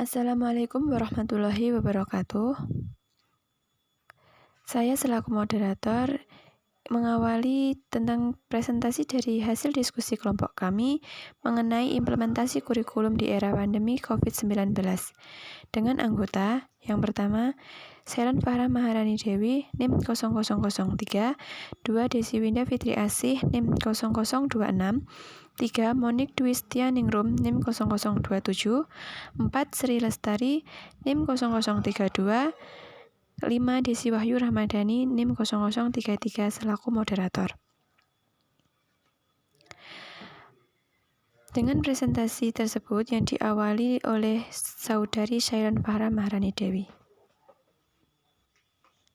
Assalamualaikum warahmatullahi wabarakatuh. Saya selaku moderator mengawali tentang presentasi dari hasil diskusi kelompok kami mengenai implementasi kurikulum di era pandemi COVID-19 dengan anggota yang pertama Selen Fahra Maharani Dewi NIM 0003, 2 Desi Winda Fitri Asih NIM 0026, 3 Monik Dwistia Ningrum NIM 0027, 4 Sri Lestari NIM 0032, 5 Desi Wahyu Ramadhani NIM 0033 selaku moderator. Dengan presentasi tersebut yang diawali oleh Saudari Selen Fahra Maharani Dewi.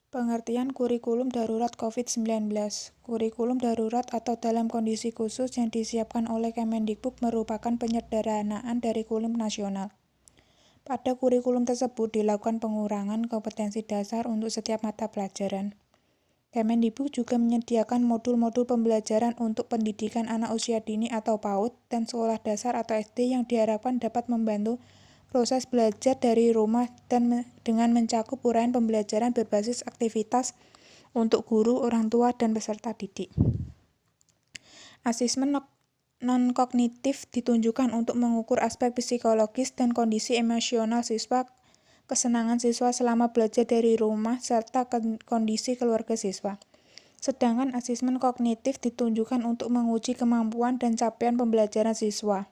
Pengertian kurikulum darurat COVID-19. Kurikulum darurat atau dalam kondisi khusus yang disiapkan oleh Kemendikbud merupakan penyederhanaan dari kurikulum nasional. Pada kurikulum tersebut dilakukan pengurangan kompetensi dasar untuk setiap mata pelajaran. Kemendikbud juga menyediakan modul-modul pembelajaran untuk pendidikan anak usia dini atau PAUD dan sekolah dasar atau SD yang diharapkan dapat membantu proses belajar dari rumah dan dengan mencakup uraian pembelajaran berbasis aktivitas untuk guru, orang tua, dan peserta didik. Asesmen non-kognitif ditunjukkan untuk mengukur aspek psikologis dan kondisi emosional siswa, kesenangan siswa selama belajar dari rumah, serta kondisi keluarga siswa. Sedangkan asesmen kognitif ditunjukkan untuk menguji kemampuan dan capaian pembelajaran siswa.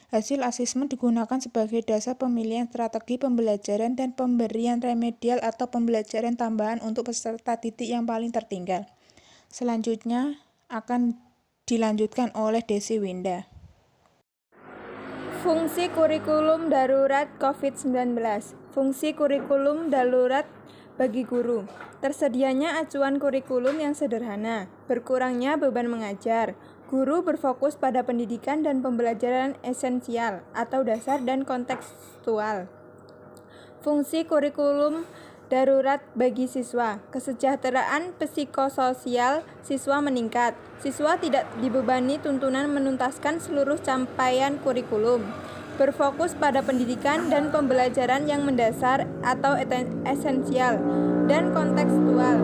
Hasil asesmen digunakan sebagai dasar pemilihan strategi pembelajaran dan pemberian remedial atau pembelajaran tambahan untuk peserta didik yang paling tertinggal. Selanjutnya akan dilanjutkan oleh Desi Winda. Fungsi kurikulum darurat COVID-19. Fungsi kurikulum darurat bagi guru. Tersedianya acuan kurikulum yang sederhana, berkurangnya beban mengajar. Guru berfokus pada pendidikan dan pembelajaran esensial atau dasar dan kontekstual. Fungsi kurikulum darurat bagi siswa. Kesejahteraan psikososial siswa meningkat. Siswa tidak dibebani tuntunan menuntaskan seluruh capaian kurikulum. Berfokus pada pendidikan dan pembelajaran yang mendasar atau esensial dan kontekstual.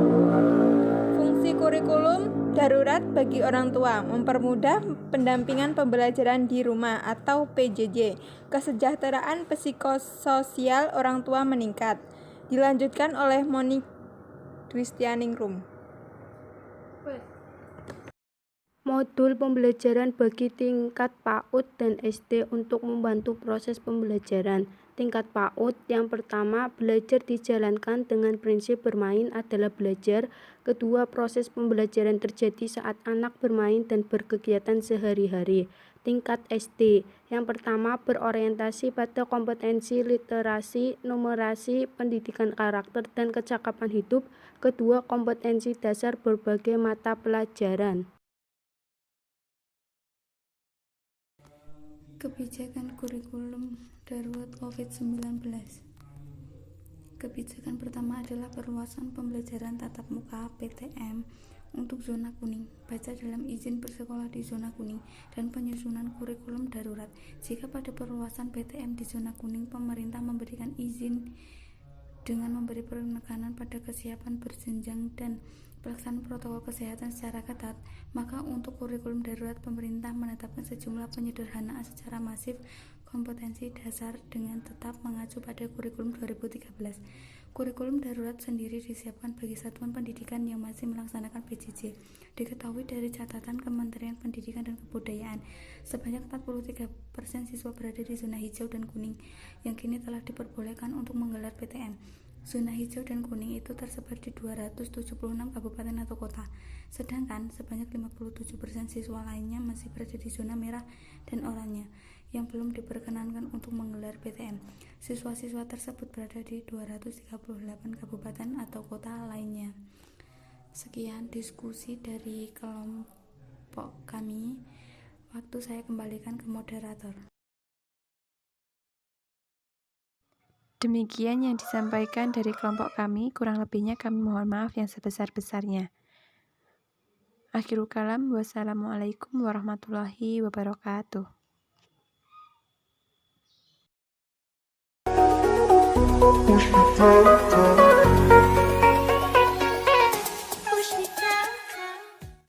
Fungsi kurikulum darurat bagi orang tua, mempermudah pendampingan pembelajaran di rumah atau PJJ. Kesejahteraan psikososial orang tua meningkat. Dilanjutkan oleh Monik Dwistia Ningrum. Modul pembelajaran bagi tingkat PAUD dan SD untuk membantu proses pembelajaran. Tingkat PAUD yang pertama, belajar dijalankan dengan prinsip bermain adalah belajar. Kedua, proses pembelajaran terjadi saat anak bermain dan berkegiatan sehari-hari. Tingkat SD yang pertama, berorientasi pada kompetensi literasi, numerasi, pendidikan karakter, dan kecakapan hidup. Kedua, kompetensi dasar berbagai mata pelajaran. Kebijakan kurikulum darurat COVID-19. Kebijakan pertama adalah perluasan pembelajaran tatap muka PTM untuk zona kuning, baca dalam izin bersekolah di zona kuning, dan penyusunan kurikulum darurat. Jika pada perluasan PTM di zona kuning pemerintah memberikan izin dengan memberi penekanan pada kesiapan berjenjang dan pelaksanaan protokol kesehatan secara ketat, maka untuk kurikulum darurat pemerintah menetapkan sejumlah penyederhanaan secara masif kompetensi dasar dengan tetap mengacu pada kurikulum 2013. Kurikulum darurat sendiri disiapkan bagi satuan pendidikan yang masih melaksanakan PJJ. Diketahui dari catatan Kementerian Pendidikan dan Kebudayaan, sebanyak 43% siswa berada di zona hijau dan kuning yang kini telah diperbolehkan untuk menggelar PTM. Zona hijau dan kuning itu tersebar di 276 kabupaten atau kota, sedangkan sebanyak 57% siswa lainnya masih berada di zona merah dan oranye yang belum diperkenankan untuk menggelar PTM. Siswa-siswa tersebut berada di 238 kabupaten atau kota lainnya. Sekian diskusi dari kelompok kami. Waktu saya kembalikan ke moderator. Demikian yang disampaikan dari kelompok kami, kurang lebihnya kami mohon maaf yang sebesar-besarnya. Akhirul kalam, wassalamualaikum warahmatullahi wabarakatuh. hospital.